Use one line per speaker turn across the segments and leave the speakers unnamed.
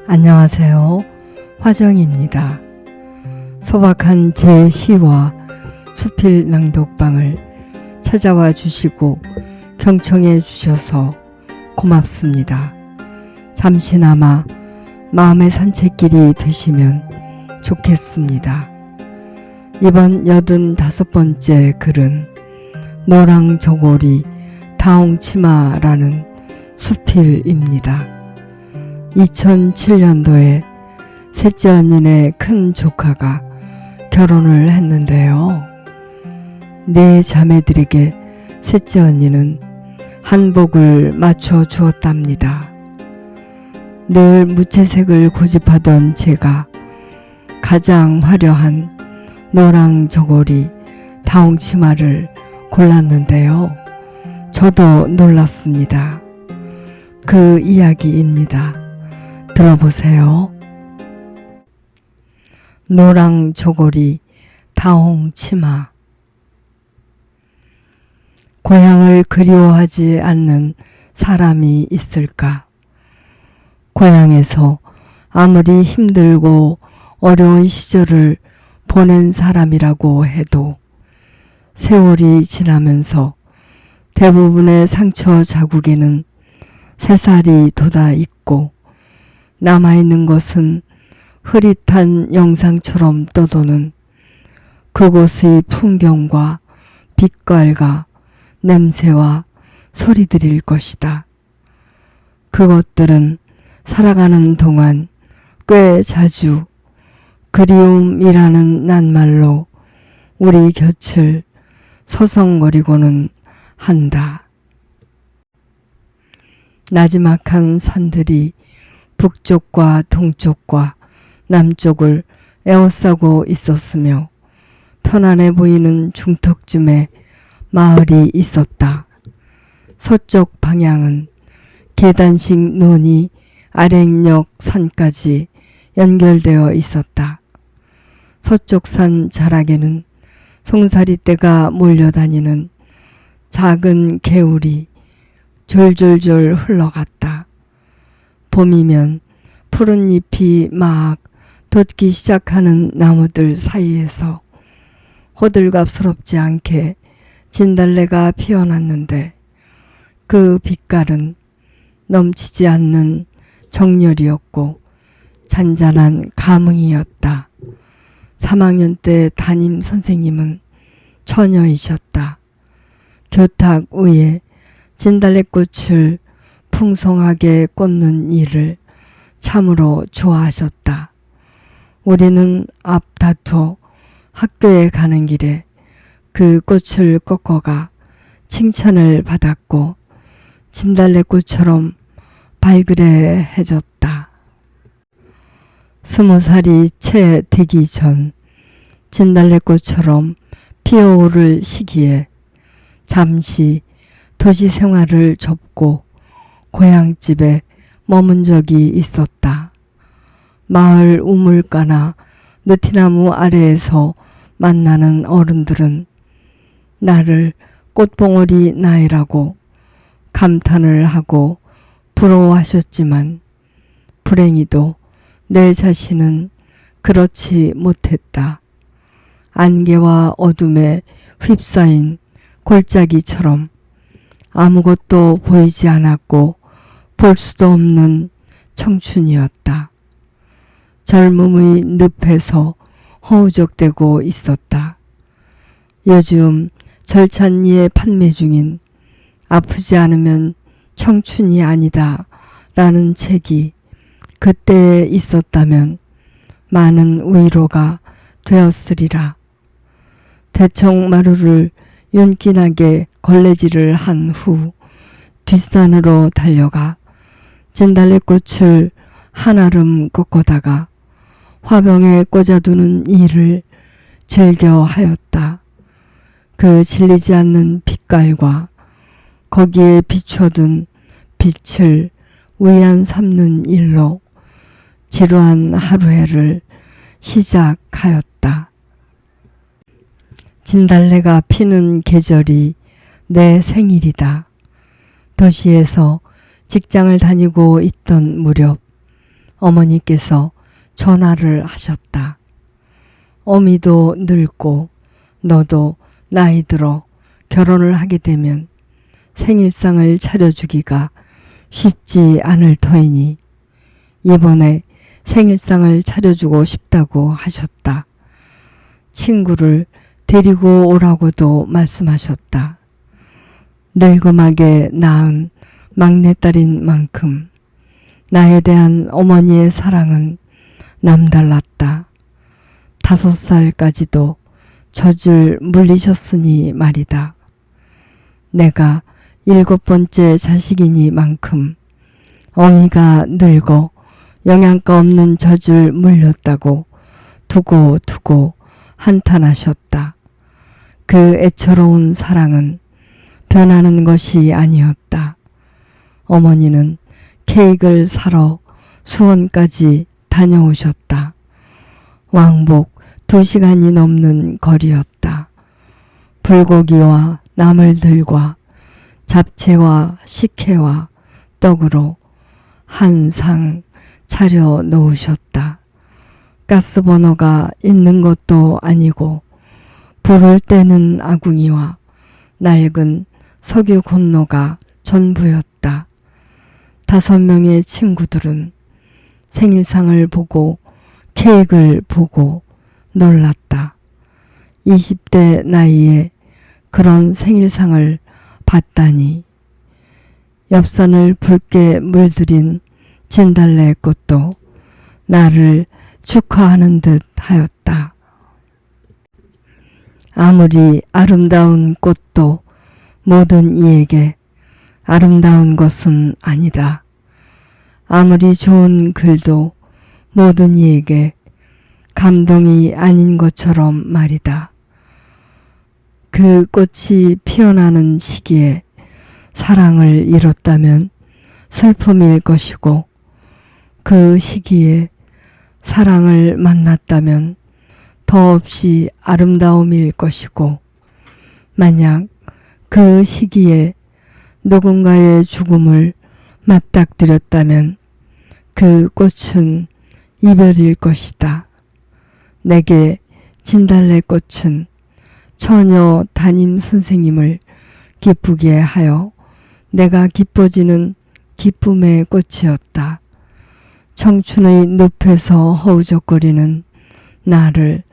안녕하세요. 화정입니다. 소박한 제 시와 수필 낭독방을 찾아와 주시고 경청해 주셔서 고맙습니다. 잠시나마 마음의 산책길이 되시면 좋겠습니다. 이번 85번째 글은 노랑저고리 다홍치마라는 수필입니다. 2007년도에 셋째 언니네 큰 조카가 결혼을 했는데요. 네 자매들에게 셋째 언니는 한복을 맞춰 주었답니다. 늘 무채색을 고집하던 제가 가장 화려한 노랑저고리 다홍치마를 골랐는데요. 저도 놀랐습니다. 그 이야기입니다. 들어보세요. 노랑저고리 다홍치마. 고향을 그리워하지 않는 사람이 있을까? 고향에서 아무리 힘들고 어려운 시절을 보낸 사람이라고 해도 세월이 지나면서 대부분의 상처 자국에는 새살이 돋아 있고 남아있는 것은 흐릿한 영상처럼 떠도는 그곳의 풍경과 빛깔과 냄새와 소리들일 것이다. 그것들은 살아가는 동안 꽤 자주 그리움이라는 낱말로 우리 곁을 서성거리고는 한다. 나지막한 산들이 북쪽과 동쪽과 남쪽을 에워싸고 있었으며 편안해 보이는 중턱쯤에 마을이 있었다. 서쪽 방향은 계단식 논이 아랫역 산까지 연결되어 있었다. 서쪽 산 자락에는 송사리떼가 몰려다니는 작은 개울이 졸졸졸 흘러갔다. 봄이면 푸른 잎이 막 돋기 시작하는 나무들 사이에서 호들갑스럽지 않게 진달래가 피어났는데 그 빛깔은 넘치지 않는 정열이었고 잔잔한 감흥이었다. 3학년 때 담임 선생님은 처녀이셨다. 교탁 위에 진달래꽃을 풍성하게 꽂는 일을 참으로 좋아하셨다. 우리는 앞다퉈 학교에 가는 길에 그 꽃을 꺾어가 칭찬을 받았고 진달래꽃처럼 발그레해졌다. 20살이 채 되기 전 진달래꽃처럼 피어오를 시기에 잠시 도시 생활을 접고 고향집에 머문 적이 있었다. 마을 우물가나 느티나무 아래에서 만나는 어른들은 나를 꽃봉오리 나이라고 감탄을 하고 부러워하셨지만 불행히도 내 자신은 그렇지 못했다. 안개와 어둠에 휩싸인 골짜기처럼 아무것도 보이지 않았고 볼 수도 없는 청춘이었다. 젊음의 늪에서 허우적대고 있었다. 요즘 절찬리에 판매 중인 아프지 않으면 청춘이 아니다 라는 책이 그때에 있었다면 많은 위로가 되었으리라. 대청마루를 윤기나게 걸레질을 한 후 뒷산으로 달려가 진달래꽃을 한아름 꺾어다가 화병에 꽂아두는 일을 즐겨 하였다. 그 질리지 않는 빛깔과 거기에 비춰둔 빛을 위안 삼는 일로 지루한 하루해를 시작하였다. 진달래가 피는 계절이 내 생일이다. 도시에서 직장을 다니고 있던 무렵 어머니께서 전화를 하셨다. 어미도 늙고 너도 나이 들어 결혼을 하게 되면 생일상을 차려주기가 쉽지 않을 터이니 이번에 생일상을 차려주고 싶다고 하셨다. 친구를 데리고 오라고도 말씀하셨다. 늙음하게 낳은 막내딸인 만큼 나에 대한 어머니의 사랑은 남달랐다. 5살까지도 젖을 물리셨으니 말이다. 내가 7번째 자식이니만큼 어미가 늙어 영양가 없는 젖을 물렸다고 두고 한탄하셨다. 그 애처로운 사랑은 변하는 것이 아니었다. 어머니는 케이크를 사러 수원까지 다녀오셨다. 왕복 2시간이 넘는 거리였다. 불고기와 나물들과 잡채와 식혜와 떡으로 한 상 차려 놓으셨다. 가스버너가 있는 것도 아니고 불을 떼는 아궁이와 낡은 석유 곤로가 전부였다. 5명의 친구들은 생일상을 보고 케이크를 보고 놀랐다. 20대 나이에 그런 생일상을 받다니. 엽산을 붉게 물들인 진달래 꽃도 나를 축하하는 듯 하였다. 아무리 아름다운 꽃도 모든 이에게 아름다운 것은 아니다. 아무리 좋은 글도 모든 이에게 감동이 아닌 것처럼 말이다. 그 꽃이 피어나는 시기에 사랑을 잃었다면 슬픔일 것이고 그 시기에 사랑을 만났다면 더없이 아름다움일 것이고 만약 그 시기에 누군가의 죽음을 맞닥뜨렸다면 그 꽃은 이별일 것이다. 내게 진달래꽃은 처녀 담임 선생님을 기쁘게 하여 내가 기뻐지는 기쁨의 꽃이었다. 청춘의 늪에서 허우적거리는 나를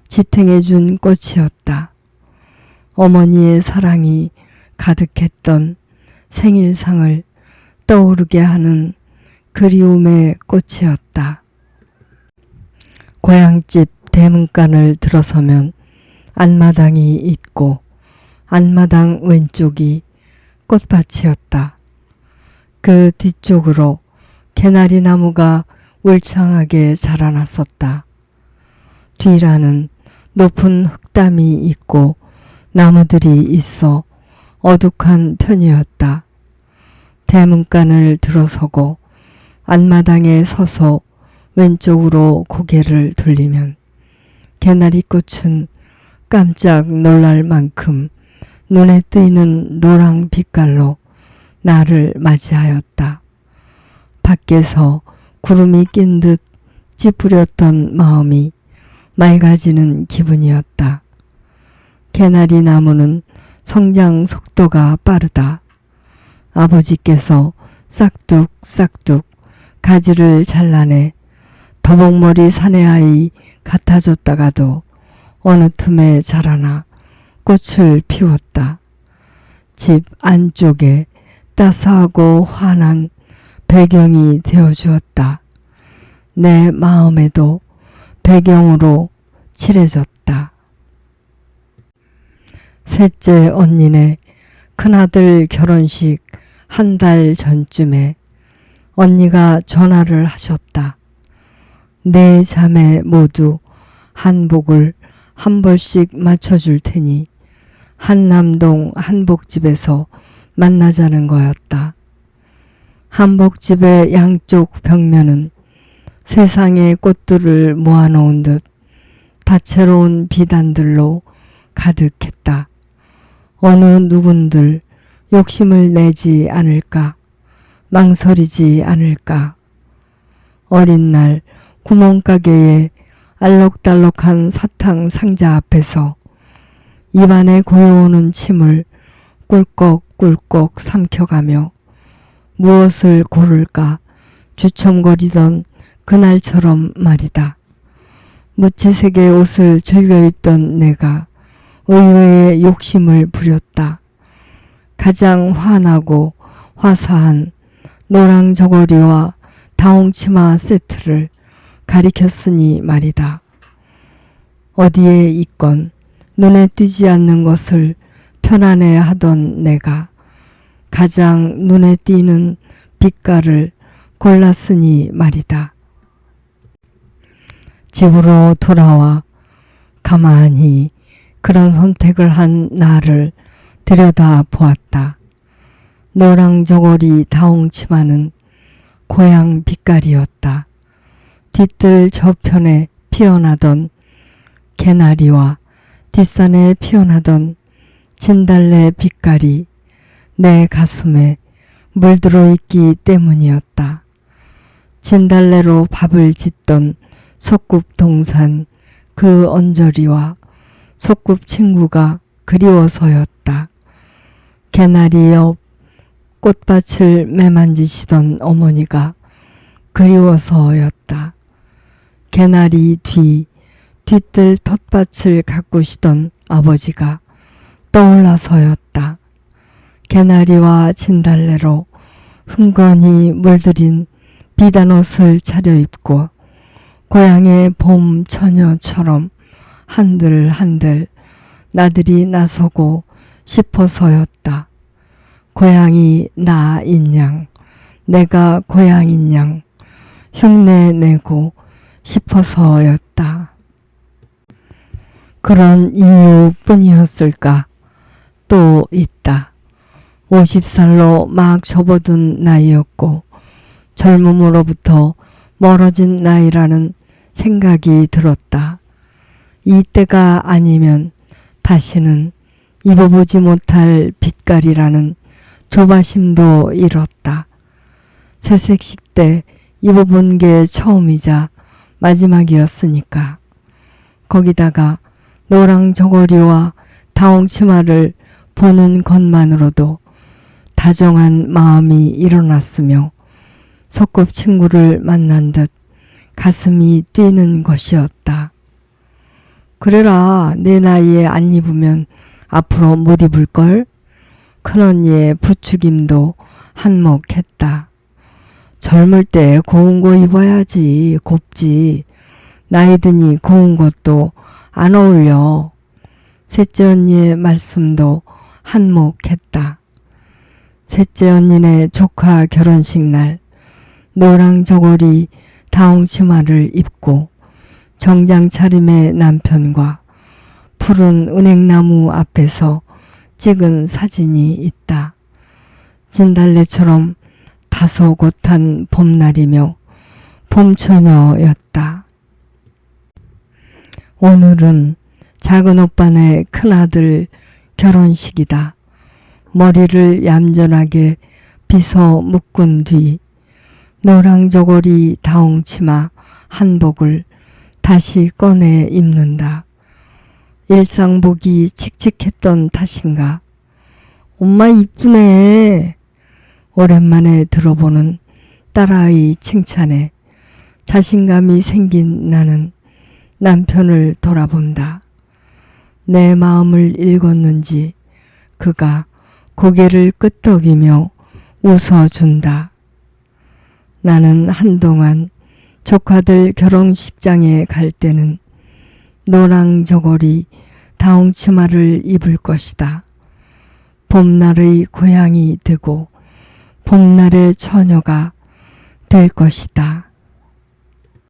지탱해준 꽃이었다. 어머니의 사랑이 가득했던 생일상을 떠오르게 하는 그리움의 꽃이었다. 고향집 대문간을 들어서면 안마당이 있고 안마당 왼쪽이 꽃밭이었다. 그 뒤쪽으로 개나리 나무가 울창하게 자라났었다. 뒤라는 높은 흙담이 있고 나무들이 있어 어둑한 편이었다. 대문간을 들어서고 안마당에 서서 왼쪽으로 고개를 돌리면 개나리꽃은 깜짝 놀랄 만큼 눈에 띄는 노랑 빛깔로 나를 맞이하였다. 밖에서 구름이 낀 듯 찌푸렸던 마음이 맑아지는 기분이었다. 개나리 나무는 성장 속도가 빠르다. 아버지께서 싹둑싹둑 가지를 잘라내 더벅머리 사내아이 같아졌다가도 어느 틈에 자라나 꽃을 피웠다. 집 안쪽에 따스하고 환한 배경이 되어주었다. 내 마음에도 배경으로 칠해졌다. 셋째 언니네 큰아들 결혼식 한 달 전쯤에 언니가 전화를 하셨다. 네 자매 모두 한복을 한 벌씩 맞춰줄 테니 한남동 한복집에서 만나자는 거였다. 한복집의 양쪽 벽면은 세상의 꽃들을 모아놓은 듯 다채로운 비단들로 가득했다. 어느 누군들 욕심을 내지 않을까, 망설이지 않을까. 어린 날 구멍가게에 알록달록한 사탕 상자 앞에서 입안에 고여오는 침을 꿀꺽꿀꺽 삼켜가며 무엇을 고를까 주춤거리던 그날처럼 말이다. 무채색의 옷을 즐겨 입던 내가 의외의 욕심을 부렸다. 가장 환하고 화사한 노랑 저고리와 다홍치마 세트를 가리켰으니 말이다. 어디에 있건 눈에 띄지 않는 것을 편안해 하던 내가 가장 눈에 띄는 빛깔을 골랐으니 말이다. 집으로 돌아와 가만히 그런 선택을 한 나를 들여다 보았다. 노랑 저고리 다홍치마는 고향 빛깔이었다. 뒤뜰 저편에 피어나던 개나리와 뒷산에 피어나던 진달래 빛깔이 내 가슴에 물들어 있기 때문이었다. 진달래로 밥을 짓던 소꿉동산 그 언저리와 소꿉친구가 그리워서였다. 개나리 옆 꽃밭을 매만지시던 어머니가 그리워서였다. 개나리 뒤뜰 텃밭을 가꾸시던 아버지가 떠올라서였다. 개나리와 진달래로 흥건히 물들인 비단옷을 차려입고 고향의 봄 처녀처럼 한들한들 나들이 나서고 싶어서였다. 고향이 나인 양, 내가 고향인 양 흉내내고 싶어서였다. 그런 이유뿐이었을까? 또 있다. 50살로 막 접어든 나이였고 젊음으로부터 멀어진 나이라는 생각이 들었다. 이때가 아니면 다시는 입어보지 못할 빛깔이라는 조바심도 잃었다. 새색식 때 입어본 게 처음이자 마지막이었으니까. 거기다가 노랑 저고리와 다홍치마를 보는 것만으로도 다정한 마음이 일어났으며 소꿉친구를 만난 듯 가슴이 뛰는 것이었다. 그래라, 내 나이에 안 입으면 앞으로 못 입을걸? 큰언니의 부추김도 한몫했다. 젊을 때 고운 거 입어야지, 곱지. 나이 드니 고운 것도 안 어울려. 셋째 언니의 말씀도 한몫했다. 셋째 언니네 조카 결혼식 날 노랑 저고리 다홍치마를 입고 정장 차림의 남편과 푸른 은행나무 앞에서 찍은 사진이 있다. 진달래처럼 다소곳한 봄날이며 봄처녀였다. 오늘은 작은 오빠네 큰아들 결혼식이다. 머리를 얌전하게 빗어 묶은 뒤 노랑 저고리 다홍치마 한복을 다시 꺼내 입는다. 일상복이 칙칙했던 탓인가? 엄마 이쁘네. 오랜만에 들어보는 딸아이 칭찬에 자신감이 생긴 나는 남편을 돌아본다. 내 마음을 읽었는지 그가 고개를 끄덕이며 웃어준다. 나는 한동안 조카들 결혼식장에 갈 때는 노랑 저고리 다홍치마를 입을 것이다. 봄날의 고향이 되고 봄날의 처녀가 될 것이다.